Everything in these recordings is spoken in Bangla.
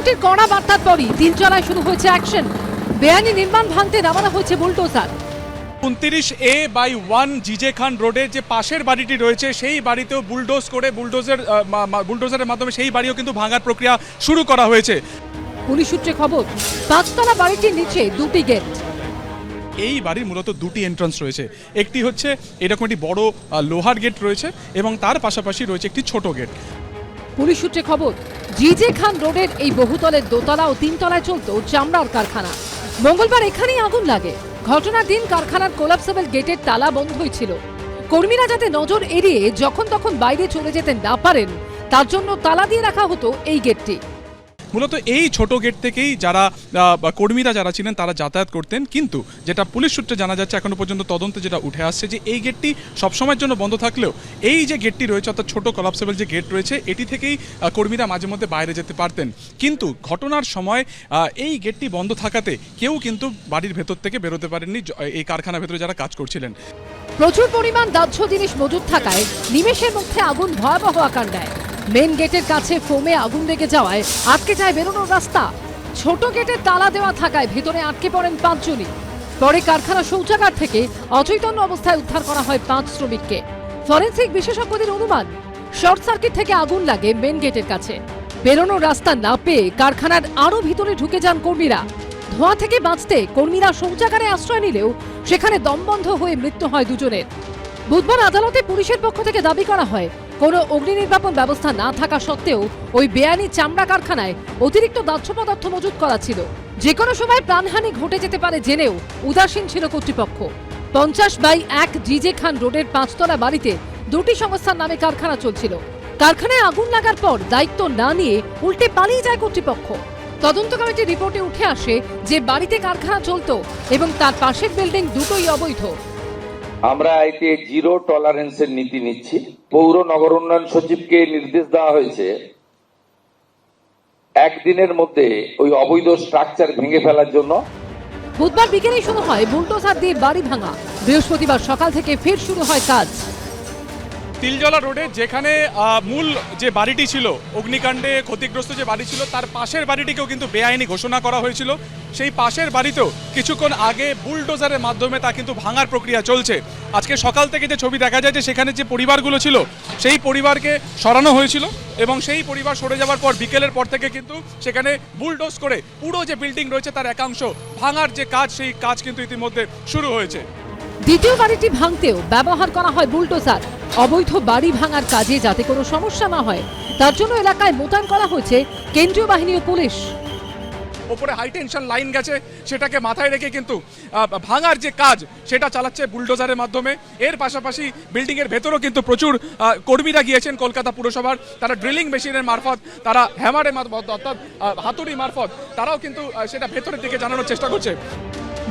মুখ্যমন্ত্রীর কড়া বার্তার পরই তিনতলায় শুরু হয়েছে অ্যাকশন। বেআইনি নির্মাণ ভাঙতে নামানো হয়েছে বুলডোজার। 29A/1 জিজে খান রোডের যে পাশের বাড়িটি রয়েছে সেই বাড়িতেও বুলডোজ করে বুলডোজারের মাধ্যমে সেই বাড়িও কিন্তু ভাঙার প্রক্রিয়া শুরু করা হয়েছে। পুলিশ সূত্রে খবর, পাঁচতলা বাড়িটির নিচে দুটি গেট। এই বাড়ির মূলত দুটি এন্ট্রান্স রয়েছে, একটি হচ্ছে এরকম একটি বড় লোহার গেট রয়েছে এবং তার পাশাপাশি রয়েছে একটি ছোট গেট। পুলিশ সূত্রে খবর, জিজে খান রোডের এই বহুতলের দোতলা ও তিনতলায় চলত চামড়ার কারখানা। মঙ্গলবার এখানেই আগুন লাগে। ঘটনার দিন কারখানার কোলাপসেবল গেটের তালা বন্ধই ছিল। কর্মীরা যাতে নজর এড়িয়ে যখন তখন বাইরে চলে যেতে না পারেন তার জন্য তালা দিয়ে রাখা হতো এই গেটটি। মূলত এই ছোট গেট থেকেই যারা কর্মীরা যারা ছিলেন তারা যাতায়াত করতেন, কিন্তু যেটা পুলিশ সূত্রে জানা যাচ্ছে এখনো পর্যন্ত তদন্তে যেটা উঠে আসছে যে এই গেটটি সবসময়ের জন্য বন্ধ থাকলেও এই যে গেটটি রয়েছে অর্থাৎ ছোট কলাপসেবল যে গেট রয়েছে এটি থেকেই কর্মীরা মাঝে মধ্যে বাইরে যেতে পারতেন, কিন্তু ঘটনার সময় এই গেটটি বন্ধ থাকাতে কেউ কিন্তু বাড়ির ভেতর থেকে বেরোতে পারেননি এই কারখানার ভেতরে যারা কাজ করছিলেন। প্রচুর পরিমাণ দাহ্য জিনিস মজুদ থাকায় নিমেষের মধ্যে আগুন ভয়াবহ আকার নেয়। মেন গেটের কাছে ফোমে আগুন লেগে যাওয়ায় আটকে যায় বেরোনোর রাস্তা। ছোট গেটের তালা দেওয়া থাকায় ভেতরে আটকে পড়েন 5 জনই। পরে কারখানা শৌচাগার থেকে অচৈতন্য অবস্থায় উদ্ধার করা হয় 5 শ্রমিককে। ফরেনসিক বিশেষজ্ঞদের অনুমান, শর্ট সার্কিট থেকে আগুন লাগে মেন গেটের কাছে। বেরোনোর রাস্তা না পেয়ে কারখানার আরো ভিতরে ঢুকে যান কর্মীরা। ধোঁয়া থেকে বাঁচতে কর্মীরা শৌচাগারে আশ্রয় নিলেও সেখানে দমবন্ধ হয়ে মৃত্যু হয় 2 জনের। বুধবার আদালতে পুলিশের পক্ষ থেকে দাবি করা হয়, কোনো অগ্নি নির্বাপন ব্যবস্থা না থাকা সত্ত্বেও ওই বেআইনি চামড়া কারখানায় অতিরিক্ত দাহ্য পদার্থ মজুত করা ছিল। যে কোনো সময় প্রাণহানি ঘটে যেতে পারে জেনেও উদাসীন ছিল কর্তৃপক্ষ। 50/1 জিজে খান রোডের 5তলা বাড়িতে 2টি সংস্থার নামে কারখানা চলছিল। কারখানায় আগুন লাগার পর দায়িত্ব না নিয়ে উল্টে পালিয়ে যায় কর্তৃপক্ষ। তদন্ত কমিটির রিপোর্টে উঠে আসে যে বাড়িতে কারখানা চলত এবং তার পাশের বিল্ডিং দুটোই অবৈধ। আমরা এতে জিরো টলারেন্সের নীতি নিচ্ছি। পৌর নগর উন্নয়ন সচিবকে নির্দেশ দেওয়া হয়েছে একদিনের মধ্যে ওই অবৈধ স্ট্রাকচার ভেঙে ফেলার জন্য। বুধবার বিকেলেই শুরু হয় বুলডোজার দিয়ে বাড়ি ভাঙা। বৃহস্পতিবার সকাল থেকে ফের শুরু হয় কাজ। তিলজলা রোডে যেখানে মূল যে বাড়িটি ছিল, অগ্নিকাণ্ডে ক্ষতিগ্রস্ত যে বাড়ি ছিল, তার পাশের বাড়িটিকেও কিন্তু বেআইনি ঘোষণা করা হয়েছিল। সেই পাশের বাড়িতেও কিছুক্ষণ আগে বুলডোজারের মাধ্যমে তা কিন্তু ভাঙার প্রক্রিয়া চলছে। আজকে সকাল থেকে যে ছবি দেখা যায় যে সেখানে যে পরিবারগুলো ছিল সেই পরিবারকে সরানো হয়েছিল এবং সেই পরিবার সরে যাওয়ার পর বিকেলের পর থেকে কিন্তু সেখানে বুলডোজ করে পুরো যে বিল্ডিং রয়েছে তার একাংশ ভাঙার যে কাজ, সেই কাজ কিন্তু ইতিমধ্যে শুরু হয়েছে। দ্বিতীয় বাড়িটি ভাঙতেও ব্যবহার করা হয় বুলডোজার। অবৈধ বাড়ি ভাঙার কাজে যাতে কোনো সমস্যা না হয় তার জন্য এলাকায় মোতায়েন করা হয়েছে কেন্দ্রীয় বাহিনী ও পুলিশ। ওপরে হাই টেনশন লাইন গেছে, সেটাকে মাথায় রেখে কিন্তু ভাঙার যে কাজ সেটা চালাচ্ছে বুলডোজারের মাধ্যমে। এর পাশাপাশি বিল্ডিংয়ের ভেতরেও কিন্তু প্রচুর কর্মীরা গিয়েছেন কলকাতা পুরসভার। তারা ড্রিলিং মেশিনের মারফত, তারা হ্যামারের মারফত অর্থাৎ হাতুড়ি মারফত তারাও কিন্তু সেটা ভেতরের দিকে জানানোর চেষ্টা করছে।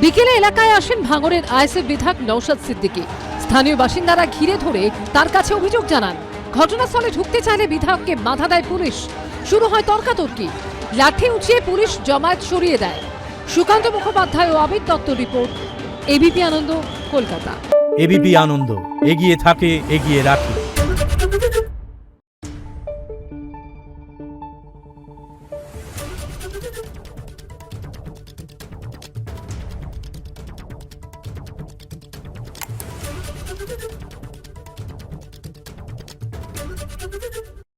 বিকেলে এলাকায় আসেন ভাঙড়ের আইএসএফ বিধায়ক নওশাদ সিদ্দিকী। স্থানীয় বাসিন্দারা ঘিরে ধরে তার কাছে অভিযোগ জানান। ঘটনাস্থলে ঢুকতে চাইলে বিধায়ককে বাধা দেয় পুলিশ। শুরু হয় তর্কাতর্কি। লাঠি উঁচিয়ে পুলিশ জমায়েত সরিয়ে দেয়। সুকান্ত মুখোপাধ্যায় ও আবির দত্ত রিপোর্ট, এবিপি আনন্দ, কলকাতা। এবিপি আনন্দ, এগিয়ে থাকে, এগিয়ে রাখে। Thank you.